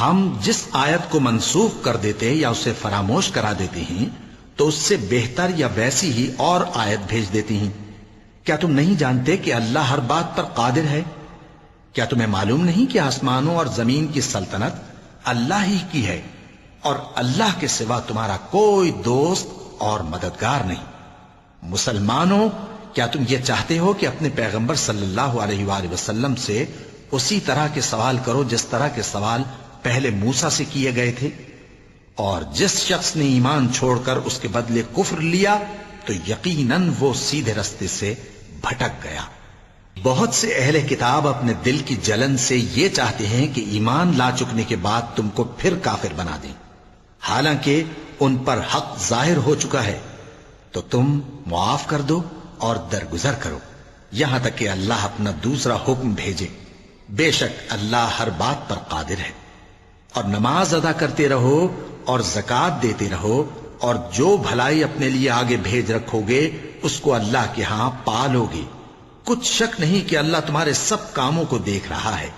ہم جس آیت کو منسوخ کر دیتے یا اسے فراموش کرا دیتے ہیں تو اس سے بہتر یا ویسی ہی اور آیت بھیج دیتی ہیں۔ کیا تم نہیں جانتے کہ اللہ ہر بات پر قادر ہے؟ کیا تمہیں معلوم نہیں کہ آسمانوں اور زمین کی سلطنت اللہ ہی کی ہے اور اللہ کے سوا تمہارا کوئی دوست اور مددگار نہیں؟ مسلمانوں، کیا تم یہ چاہتے ہو کہ اپنے پیغمبر صلی اللہ علیہ وآلہ وسلم سے اسی طرح کے سوال کرو جس طرح کے سوال پہلے موسیٰ سے کیے گئے تھے؟ اور جس شخص نے ایمان چھوڑ کر اس کے بدلے کفر لیا تو یقیناً وہ سیدھے رستے سے بھٹک گیا۔ بہت سے اہل کتاب اپنے دل کی جلن سے یہ چاہتے ہیں کہ ایمان لا چکنے کے بعد تم کو پھر کافر بنا دیں، حالانکہ ان پر حق ظاہر ہو چکا ہے۔ تو تم معاف کر دو اور درگزر کرو یہاں تک کہ اللہ اپنا دوسرا حکم بھیجے۔ بے شک اللہ ہر بات پر قادر ہے۔ اور نماز ادا کرتے رہو اور زکوٰۃ دیتے رہو، اور جو بھلائی اپنے لیے آگے بھیج رکھو گے اس کو اللہ کے ہاں پالو گے۔ کچھ شک نہیں کہ اللہ تمہارے سب کاموں کو دیکھ رہا ہے۔